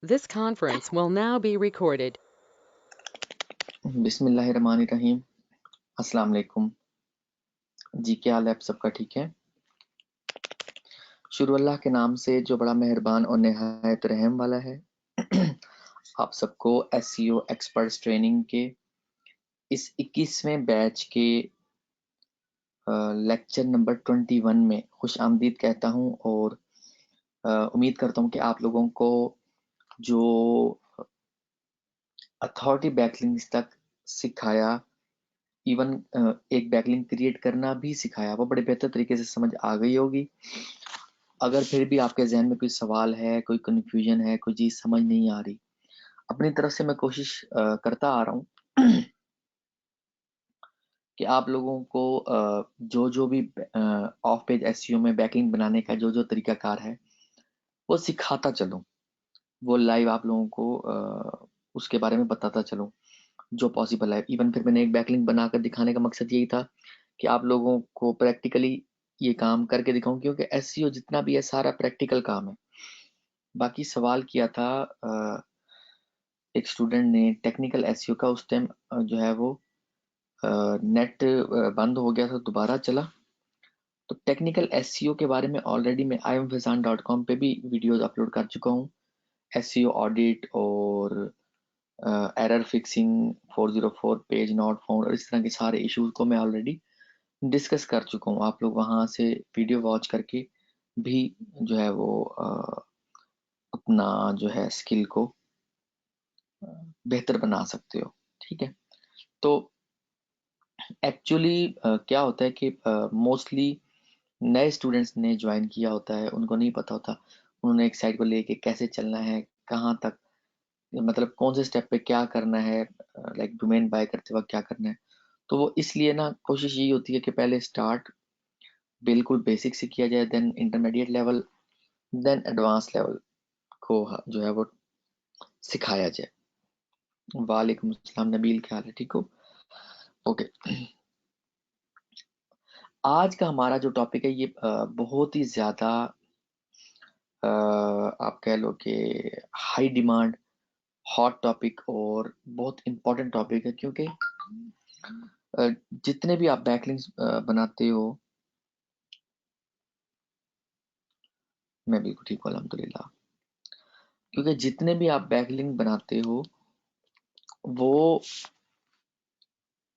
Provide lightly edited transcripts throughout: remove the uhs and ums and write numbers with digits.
This conference will now be recorded. बिस्मिल्लाहिर्रहमानिर्रहीम। अस्सलाम वालेकुम जी, क्या हाल है आप सबका? ठीक है। शुरू अल्लाह के नाम से जो बड़ा मेहरबान और निहायत रहम वाला है। आप सबको एसईओ एक्सपर्ट्स ट्रेनिंग के इस 21वें बैच के लेक्चर नंबर 21 में खुश आमदीद कहता हूं और उम्मीद करता हूं कि आप लोगों को जो अथॉरिटी बैकलिंक्स तक सिखाया, इवन एक बैकलिंक क्रिएट करना भी सिखाया, वो बड़े बेहतर तरीके से समझ आ गई होगी। अगर फिर भी आपके जहन में कोई सवाल है, कोई कंफ्यूजन है, कोई चीज समझ नहीं आ रही, अपनी तरफ से मैं कोशिश करता आ रहा हूँ कि आप लोगों को जो जो भी ऑफ पेज एसईओ में बैकलिंक बनाने का जो जो तरीकाकार है वो सिखाता चलूं, वो लाइव आप लोगों को उसके बारे में बताता चलूं जो पॉसिबल है। इवन फिर मैंने एक बैकलिंक बनाकर दिखाने का मकसद यही था कि आप लोगों को प्रैक्टिकली ये काम करके दिखाऊं, क्योंकि एसईओ जितना भी है सारा प्रैक्टिकल काम है। बाकी सवाल किया था एक स्टूडेंट ने टेक्निकल एसईओ का, उस टाइम जो है वो नेट बंद हो गया था, दोबारा चला। तो टेक्निकल एसईओ के बारे में ऑलरेडी मैं imfazan.com पे भी वीडियोस अपलोड कर चुका हूँ। एसईओ ऑडिट और error fixing 404 page not found और इस तरह के सारे इश्यूज को मैं ऑलरेडी डिस्कस कर चुका हूँ। आप लोग वहां से वीडियो वॉच करके भी जो है वो अपना जो है स्किल को बेहतर बना सकते हो। ठीक है। तो एक्चुअली क्या होता है कि मोस्टली नए स्टूडेंट्स ने ज्वाइन किया होता है, उनको नहीं पता होता उन्होंने एक साइट को लेके कैसे चलना है, कहाँ तक, मतलब कौन से स्टेप पे क्या करना है, लाइक डोमेन बाय करते वक्त क्या करना है। तो वो इसलिए ना कोशिश यही होती है कि पहले स्टार्ट बिल्कुल बेसिक से किया जाए, then intermediate level, then advance level को जो है वो सिखाया जाए। वालेकुम अस्सलाम नबील, क्या हाल है? ठीक हो? ओके। आज का हमारा जो टॉपिक है ये बहुत ही ज्यादा आप कह लो कि हाई डिमांड हॉट टॉपिक और बहुत इंपॉर्टेंट टॉपिक है, क्योंकि जितने भी आप बैकलिंक्स बनाते हो, मैं बिल्कुल ठीक हूँ अल्हम्दुलिल्लाह, क्योंकि जितने भी आप बैकलिंक बनाते हो वो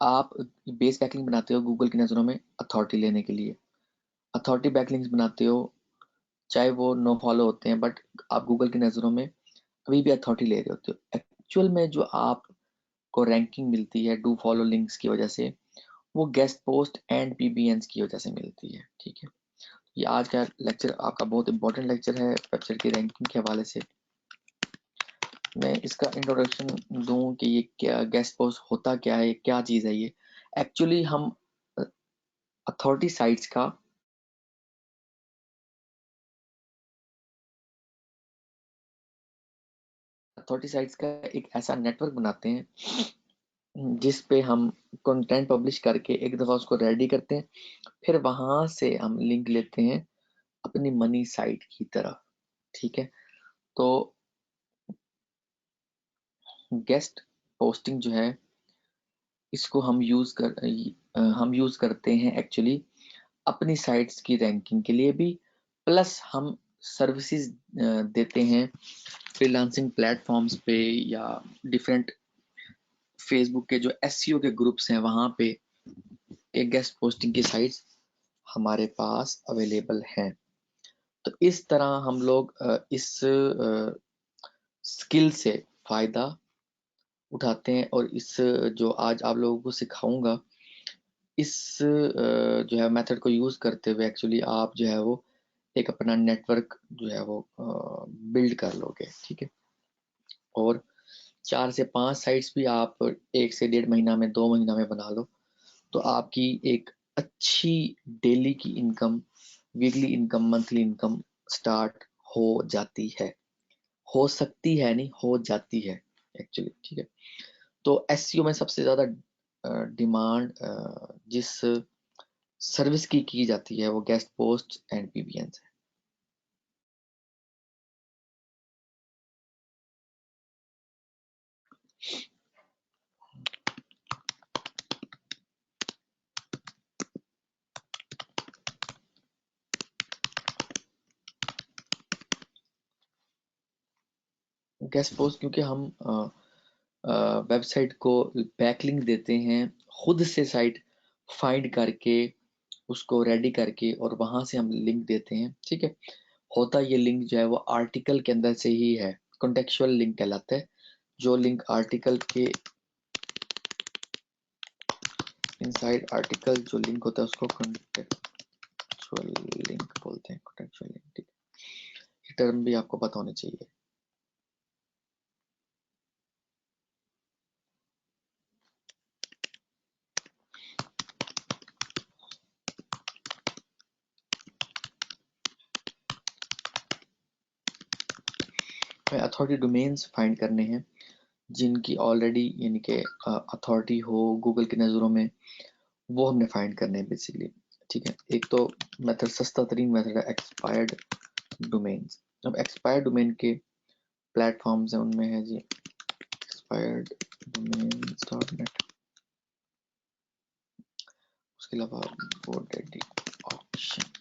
आप बेस बैकलिंक बनाते हो गूगल की नज़रों में अथॉरिटी लेने के लिए। अथॉरिटी बैकलिंक्स बनाते हो चाहे वो नो फॉलो होते हैं, बट आप गूगल की नज़रों में अभी भी अथॉरिटी ले रहे होते हो। एक्चुअल में जो आपको रैंकिंग मिलती है डू फॉलो लिंक्स की वजह से, वो गेस्ट पोस्ट एंड पीबीएंस की वजह से मिलती है। ठीक है। ये आज का लेक्चर आपका बहुत इंपॉर्टेंट लेक्चर है वेबसाइट की रैंकिंग के हवाले से। मैं इसका इंट्रोडक्शन दूं कि ये क्या गेस्ट पोस्ट होता क्या है, क्या चीज़ है ये। एक्चुअली हम अथॉरिटी साइट्स का अथॉरिटी साइट्स का एक ऐसा नेटवर्क बनाते हैं जिस पे हम कंटेंट पब्लिश करके एक दफ़ा उसको रेडी करते हैं, फिर वहां से हम लिंक लेते हैं अपनी मनी साइट की तरफ। ठीक है। तो गेस्ट पोस्टिंग जो है इसको हम यूज करते हैं एक्चुअली अपनी साइट्स की रैंकिंग के लिए भी, प्लस हम सर्विसेज देते हैं फ्रीलांसिंग प्लेटफॉर्म्स पे या डिफरेंट फेसबुक के जो एसईओ के ग्रुप्स हैं वहां पे एक गेस्ट पोस्टिंग की साइट्स हमारे पास अवेलेबल हैं। तो इस तरह हम लोग इस स्किल से फायदा उठाते हैं, और इस जो आज आप लोगों को सिखाऊंगा इस जो है मेथड को यूज करते हुए एक्चुअली आप जो है वो एक अपना नेटवर्क जो है वो बिल्ड कर लोगे। ठीक है। और 4 से 5 साइट्स भी आप 1 से 1.5 महीना में, 2 महीना में बना लो, तो आपकी एक अच्छी डेली की income, weekly income, monthly income start हो जाती है। हो सकती है नहीं, हो जाती है एक्चुअली। ठीक है। तो एसईओ में सबसे ज्यादा डिमांड जिस सर्विस की जाती है वो गेस्ट पोस्ट एंड पीबीएन है। गेस्ट पोस्ट क्योंकि हम वेबसाइट को बैकलिंक देते हैं, खुद से साइट फाइंड करके उसको रेडी करके और वहां से हम लिंक देते हैं, ठीक है। होता ये लिंक जो है वो आर्टिकल के अंदर से ही है, कॉन्टेक्चुअल लिंक कहलाता है। जो लिंक आर्टिकल के इनसाइड आर्टिकल जो लिंक होता है उसको कॉन्टेक्चुअल लिंक बोलते हैं, कॉन्टेक्चुअल लिंक, ठीक है। ये टर्म भी आपको पता होना चाहिए। अथॉरिटी डोमेन्स फाइंड करने हैं जिनकी ऑलरेडी यानी कि अथॉरिटी हो गूगल की नज़रों में, वो हमने फाइंड करने हैं बेसिकली, ठीक है। एक तो मेथड, सस्ता तरीन मेथड है एक्सपायर्ड डोमेन्स। अब एक्सपायर्ड डोमेन के प्लेटफॉर्म्स हैं, उनमें है जी एक्सपायर्ड डोमेन्स डॉट नेट, उसके अलावा GoDaddy ऑप्शन।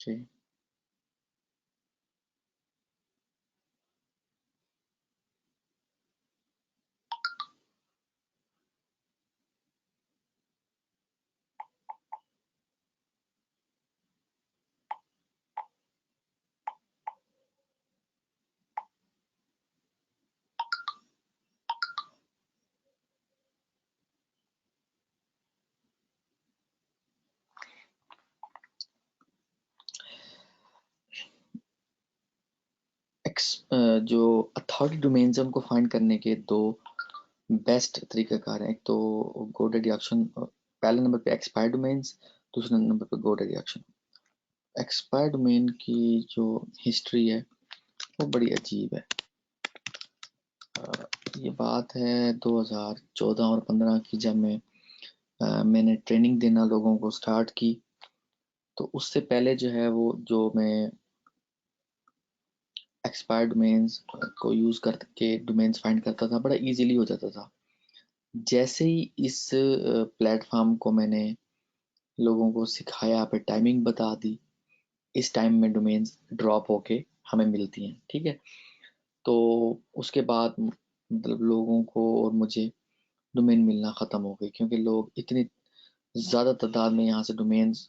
ठीक, जो अथॉरिटी डोमेन्स है उनको फाइंड करने के दो बेस्ट तरीकाकार हैं। एक तो GoDaddy ऑप्शन, पहले नंबर पे एक्सपायर्ड डोमेन्स, दूसरे नंबर पे GoDaddy ऑप्शन। एक्सपायर्ड डोमेन की जो हिस्ट्री है वो बड़ी अजीब है। ये बात है 2014 और 15 की, जब मैंने ट्रेनिंग देना लोगों को स्टार्ट की। तो उससे पहले जो है वो जो मैं एक्सपायर्ड डोमेन्स को यूज़ करके डोमेन्स फाइंड करता था, बड़ा इजीली हो जाता था। जैसे ही इस प्लेटफॉर्म को मैंने लोगों को सिखाया, पे टाइमिंग बता दी, इस टाइम में डोमेन्स ड्रॉप होके हमें मिलती हैं, ठीक है। तो उसके बाद मतलब लोगों को और मुझे डोमेन मिलना ख़त्म हो गई, क्योंकि लोग इतनी ज़्यादा तादाद में यहाँ से डोमेन्स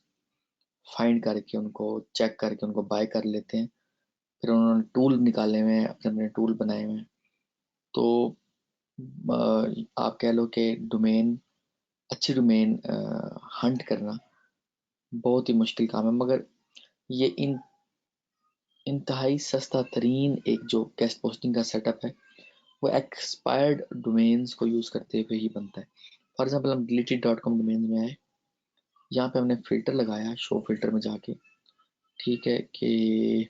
फाइंड करके उनको चेक करके उनको बाय कर लेते हैं। फिर उन्होंने टूल निकाले हुए हैं, अपने अपने टूल बनाए हुए हैं। तो आप कह लो कि डोमेन, अच्छी डोमेन हंट करना बहुत ही मुश्किल काम है, मगर ये इंतहाई सस्ता तरीन एक जो गेस्ट पोस्टिंग का सेटअप है वो एक्सपायर्ड डोमेन्स को यूज़ करते हुए ही बनता है। फॉर एग्जांपल हम deleted.com डोमेन में आए, यहाँ पे हमने फिल्टर लगाया, शो फिल्टर में जाके, ठीक है, कि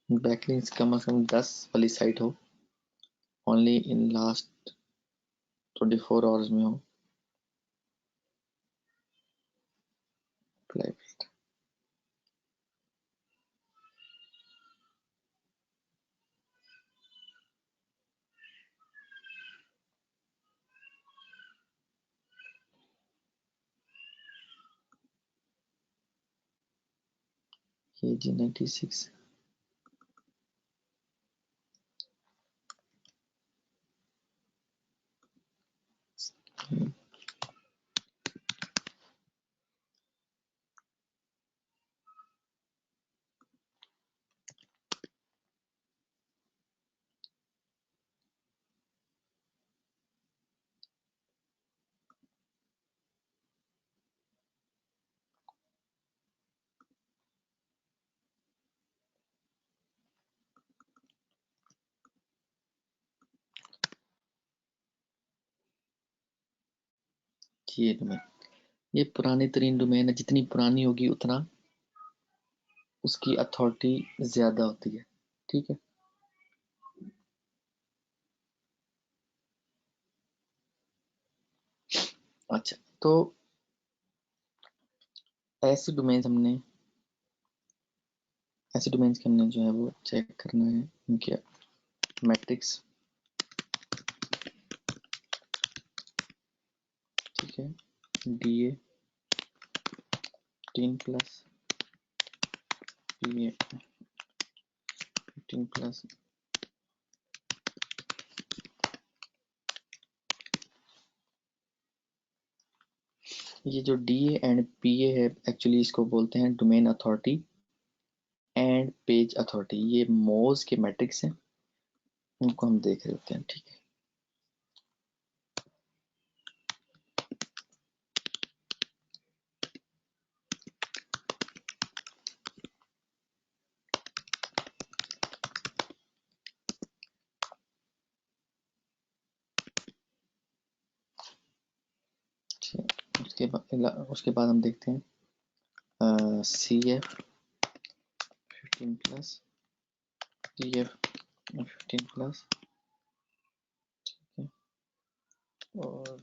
बैकलिंक्स कम से कम 10 वाली साइट हो, ओनली इन लास्ट 24 आवर्स में हो। ये जी 96 ये डोमेन, ये पुरानी तरीन डोमेन है, जितनी पुरानी होगी उतना उसकी अथॉरिटी ज्यादा होती है, ठीक है। अच्छा, तो ऐसे डोमेन्स के हमने जो है वो चेक करना है उनके मैट्रिक्स, ठीक है। DA 15 प्लस PA 15 प्लस, ये जो DA एंड PA है एक्चुअली इसको बोलते हैं domain authority and page authority. ये मोज के मैट्रिक्स हैं, उनको हम देख रहे होते हैं, ठीक है। उसके बाद हम देखते हैं CF 15 प्लस, DF 15 प्लस, ठीक है। और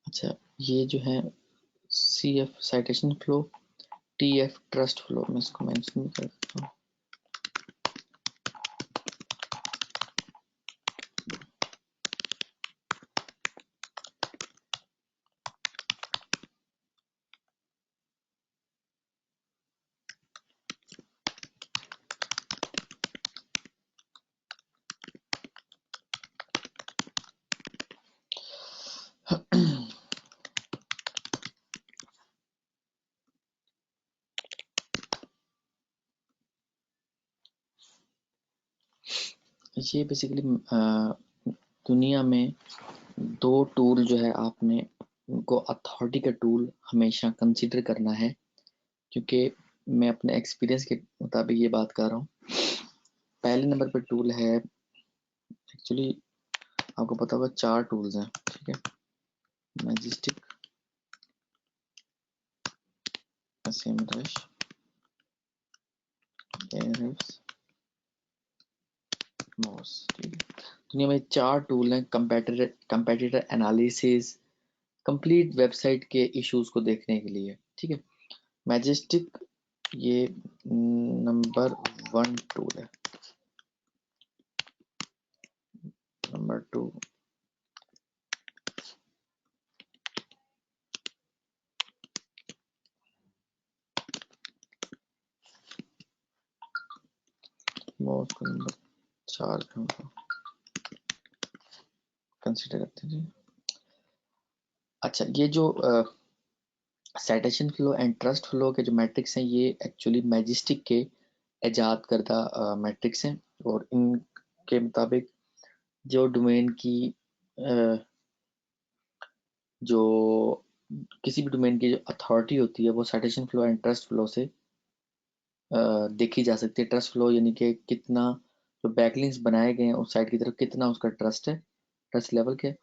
अच्छा, ये जो है CF citation flow, TF trust flow, मैं इसको मेंशन कर देता हूँ। ये बेसिकली दुनिया में दो टूल जो है आपने उनको अथॉरिटी का टूल हमेशा कंसीडर करना है, क्योंकि मैं अपने एक्सपीरियंस के मुताबिक ये बात कर रहा हूँ। पहले नंबर पर टूल है, एक्चुअली आपको पता होगा 4 टूल्स हैं, ठीक है। मैजेस्टिक, SEMrush, Ahrefs, Moz, ठीक है। दुनिया में 4 टूल हैं, कंपेटिटर एनालिसिस, कंप्लीट वेबसाइट के इश्यूज को देखने के लिए, ठीक है। मैजेस्टिक ये नंबर 1 टूल है। नंबर 2 मोज को नंबर 4 पे हमको कंसीडर करते हैं। अच्छा, ये जो citation flow and trust flow के जो मैट्रिक्स हैं, ये एक्चुअली मैजेस्टिक के इजाद करदा मैट्रिक्स हैं, और इनके मुताबिक जो डोमेन की जो किसी भी डोमेन की जो अथॉरिटी होती है वो citation flow and trust flow से देखी जा सकती है। ट्रस्ट फ्लो यानी कि कितना जो बैकलिंक्स बनाए गए हैं उस साइट की तरफ कितना उसका ट्रस्ट है, ट्रस्ट लेवल के।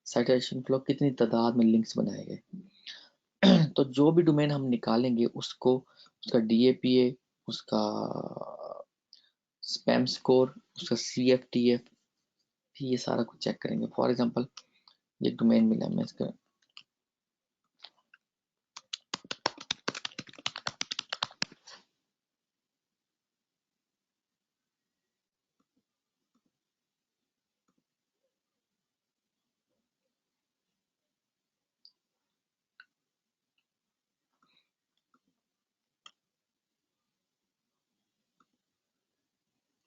साइटेशन फ्लो कितनी तादाद में लिंक्स बनाए गए। तो जो भी डोमेन हम निकालेंगे उसको उसका DAPA, उसका स्पैम स्कोर, उसका CFTF, ये सारा कुछ चेक करेंगे। फॉर एग्जांपल ये डोमेन मिला, मैं इसका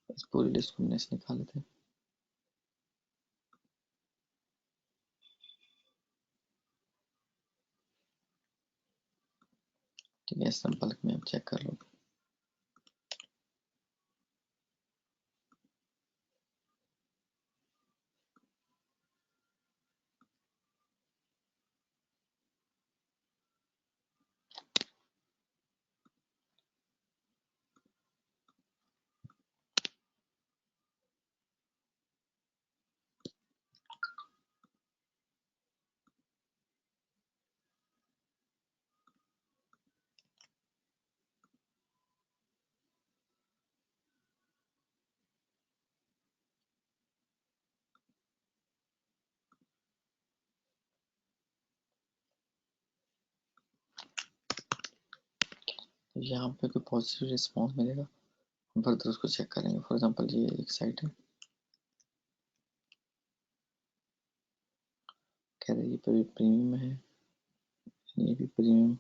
इस पूरी लिस्ट को हमने निकाले थे। ठीक है, सिंपल में आप चेक कर लो। तो यहाँ पे कोई पॉजिटिव रिस्पॉन्स मिलेगा, हम फर्दर उसको चेक करेंगे। फॉर एग्जांपल ये एक साइट है, कह रहे ये प्रीमियम है, ये भी प्रीमियम।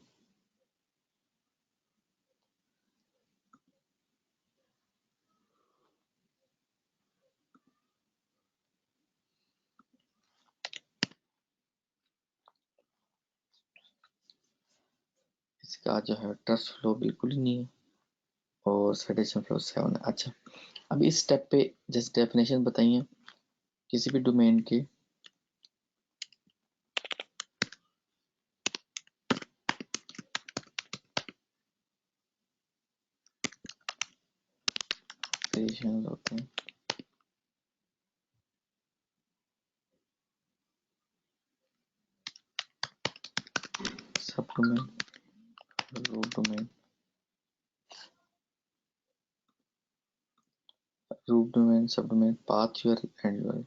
इसका जो है ट्रस्ट फ्लो बिल्कुल ही नहीं है और साइटेशन फ्लो 7 है। अच्छा, अब इस स्टेप पे जैसे डेफिनेशन बताइए किसी भी डोमेन के वेरिएशन होते हैं। Subdomain, root domain, root domain, subdomain, path URL and URL.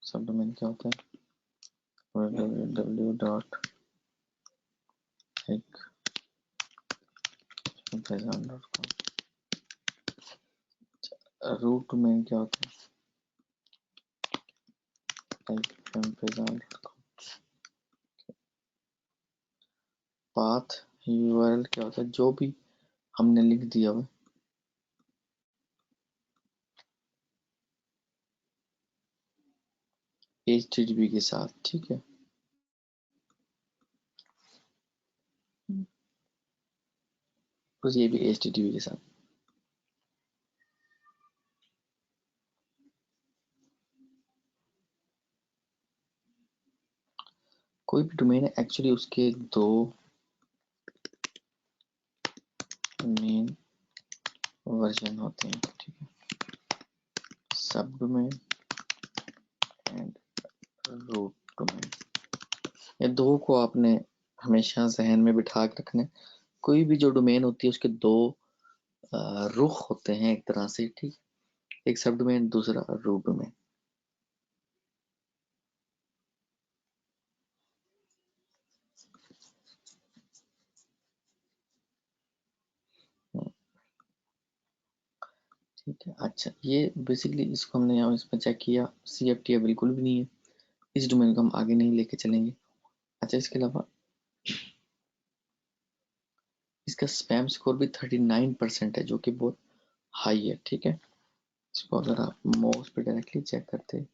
Subdomain क्या होता है? www.amazon.com। रूट डोमेन क्या होता है? amazon.com। पाथ यूआरएल क्या होता है? जो भी हमने लिख दिया हुआ HTTP के साथ, ठीक है। बस ये भी HTTP के साथ। कोई भी डोमेन है एक्चुअली उसके दो मेन वर्जन होते हैं, ठीक है। सब डोमेन एंड रूट डोमेन। ये दो को आपने हमेशा जहन में बिठा के रखना है। कोई भी जो डोमेन होती है उसके दो रुख होते हैं एक तरह से, ठीक। एक सब डोमेन, दूसरा रूट डोमेन। ठीक है। अच्छा, ये बेसिकली इसको हमने यहाँ इसमें चेक किया, CFTF बिल्कुल भी नहीं है। इस डोमेन को हम आगे नहीं लेके चलेंगे। अच्छा, इसके अलावा इसका स्पैम स्कोर भी 39% है, जो कि बहुत हाई है, ठीक है। इसको अगर आप माउस पे डायरेक्टली चेक करते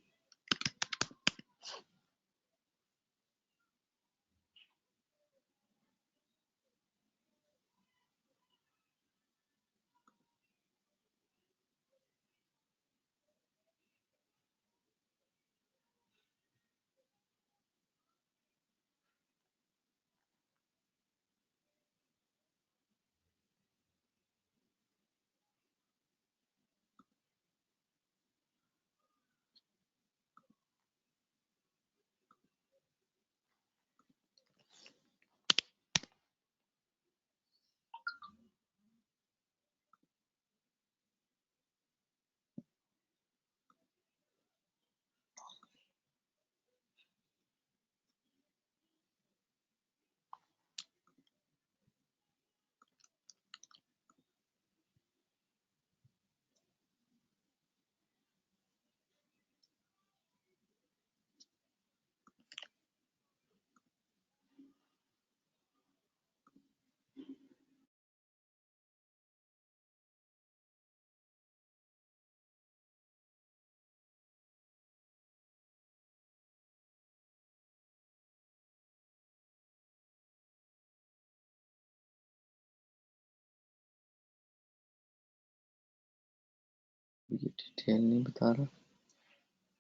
ये डिटेल नहीं बता रहा,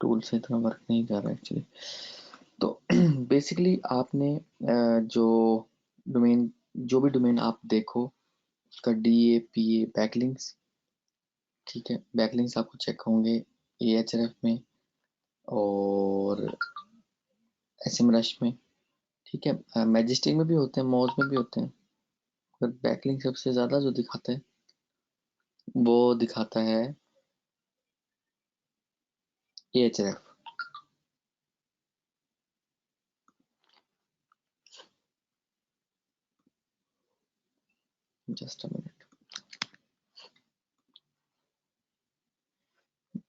टूल से इतना वर्क नहीं कर रहा एक्चुअली। तो बेसिकली आपने जो डोमेन, जो भी डोमेन आप देखो उसका DAPA बैकलिंक्स, ठीक है, बैकलिंक्स आपको चेक होंगे Ahref में और SEMrush में, ठीक है, मैजेस्टिक में भी होते हैं, मोज में भी होते हैं, पर बैकलिंक सबसे ज़्यादा जो दिखाता है वो दिखाता है Ahref। जस्ट अ मिनट,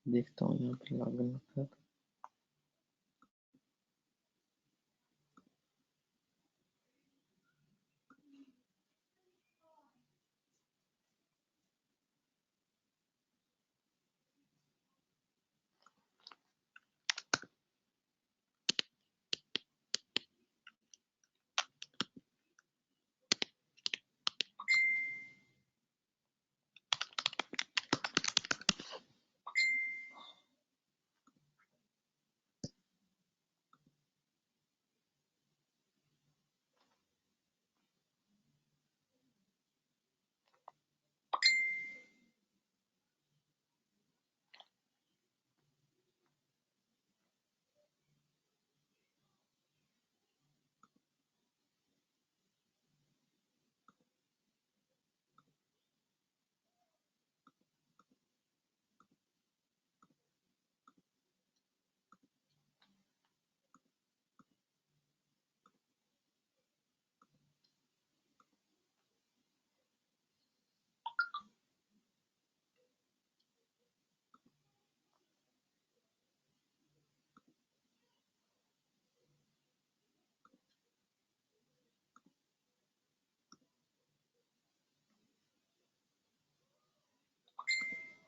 देखता हूँ यहाँ पे लॉगिन होता है।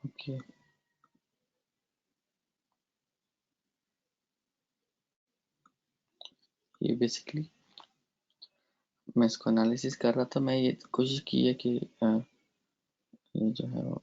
ओके, ये बेसिकली मैं इसको एनालिसिस कर रहा था, मैं ये कोशिश की है कि ये जो है वो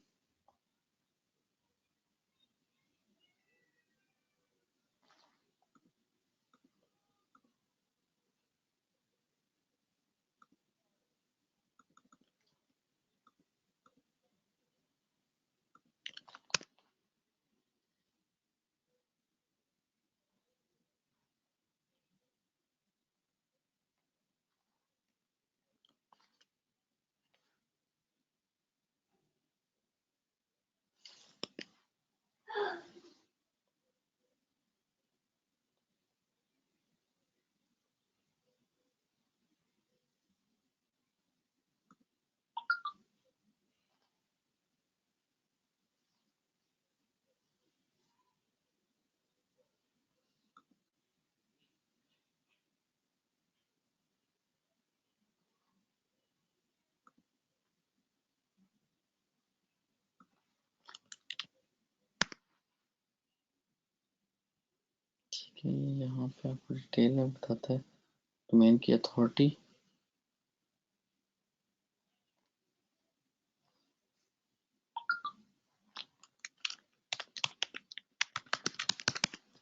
ठीक है। यहाँ पे आपको डिटेल में बताता है डोमेन की अथॉरिटी,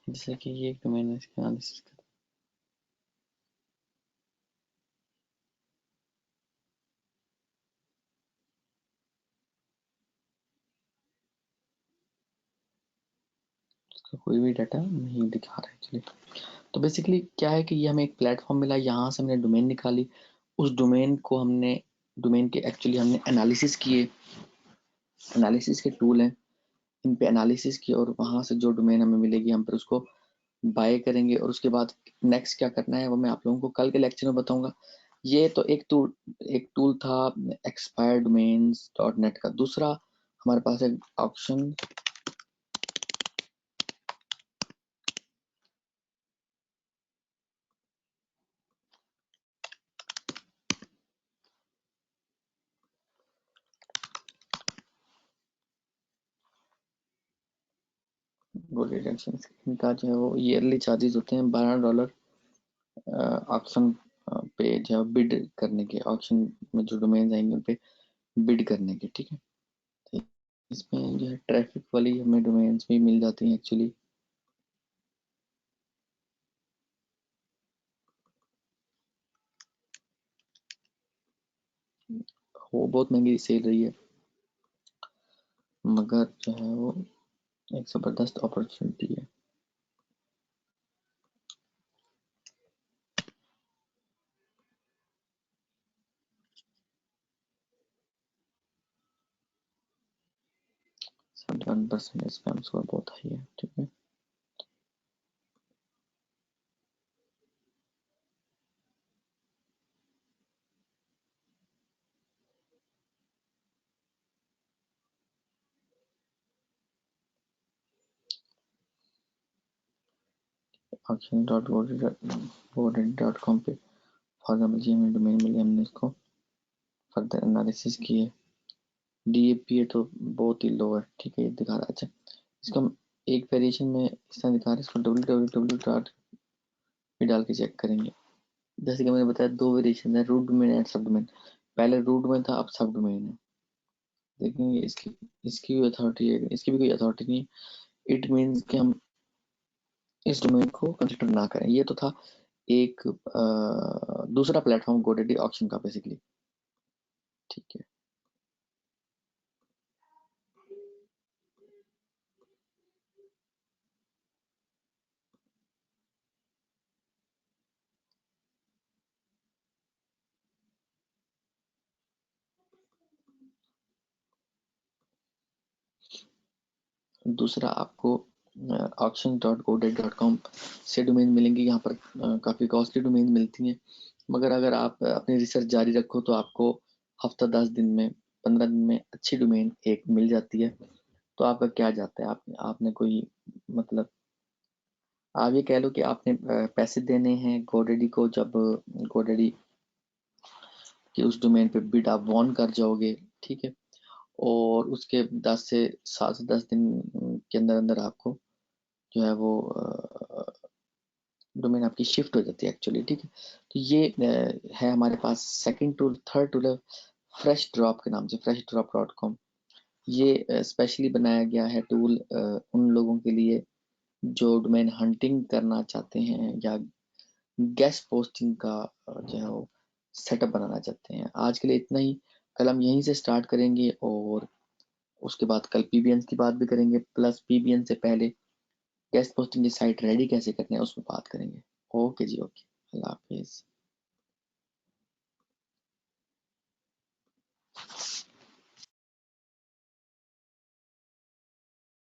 जैसे कि ये एक डोमेन है, इसका एनालिसिस कर, इसका कोई भी डाटा नहीं दिखा रहा है एक्चुअली। तो बेसिकली क्या है कि ये हमें एक प्लेटफॉर्म मिला, यहाँ से हमने डोमेन निकाली, उस डोमेन को हमने, डोमेन के एक्चुअली हमने एनालिसिस किए, एनालिसिस के टूल हैं, इन पे एनालिसिस किया और वहाँ से जो डोमेन हमें मिलेगी हम फिर उसको बाय करेंगे और उसके बाद नेक्स्ट क्या करना है वो मैं आप लोगों को कल के लेक्चर में बताऊंगा। ये तो एक टूल था एक्सपायर डोमेन्स डॉट नेट का। दूसरा हमारे पास एक ऑप्शन, इनका जो है वो ईयरली चार्जेस होते हैं $12 ऑप्शन पे जो है बिड करने के, ऑप्शन में जो डोमेन आएंगे उन पे बिड करने के, ठीक है। तो इस इसमें जो है ट्रैफिक वाली हमें डोमेन्स भी मिल जाती हैं एक्चुअली। वो बहुत महंगी सेल रही है, मगर जो है वो एक ज़बरदस्त अपॉर्चुनिटी है। सब 1% स्पैम स्कोर बहुत हाई है, ठीक है। auction.godaddy.com पे फॉर एग्जाम्पल जी हमें डोमेन मिली, हमने इसको फर्दर एनालिसिस किए। DAP है तो बहुत ही लो है, ठीक है, ये दिखा रहा है। अच्छा, इसको हम एक वेरिएशन में इस तरह दिखा रहे हैं, इसको www डॉट भी डाल के चेक करेंगे। जैसे कि मैंने बताया, दो वेरिएशन है, रूट डोमेन एंड सब डोमेन। पहले रूट डोमेन था, अब सब डोमेन है। देखेंगे इसकी इसकी भी अथॉरिटी है, इसकी भी कोई अथॉरिटी नहीं है। इट मीन्स कि हम इस डोमेन को कंसिडर ना करें। ये तो था एक दूसरा प्लेटफॉर्म गोडेडी ऑक्शन का बेसिकली, ठीक है। दूसरा आपको auction.godaddy.com से डोमेन मिलेंगे। यहाँ पर काफ़ी कॉस्टली डोमेन मिलती हैं, मगर अगर आप अपनी रिसर्च जारी रखो तो आपको हफ्ता 10 दिन में 15 दिन में अच्छी डोमेन एक मिल जाती है। तो आपका क्या जाता है, आपने कोई मतलब आप ये कह लो कि आपने पैसे देने हैं गोडेडी को, जब गोडेडी के उस डोमेन पे बिड आप वॉन कर जाओगे, ठीक है, और उसके 10 से 7 से 10 दिन के अंदर अंदर आपको जो है वो डोमेन आपकी शिफ्ट हो जाती है एक्चुअली, ठीक है। तो ये है हमारे पास सेकंड टूल, थर्ड टूल है फ्रेश ड्रॉप के नाम से, freshDrop.com। ये स्पेशली बनाया गया है टूल उन लोगों के लिए जो डोमेन हंटिंग करना चाहते हैं या गेस्ट पोस्टिंग का जो है वो सेटअप बनाना चाहते हैं। आज के लिए इतना ही। कल हम यहीं से स्टार्ट करेंगे और उसके बाद कल पीबीएन की बात भी करेंगे, प्लस पीबीएन से पहले गेस्ट पोस्टिंग की साइट रेडी कैसे करनी है उसमें बात करेंगे। ओके जी, ओके, अल्लाह हाफिज।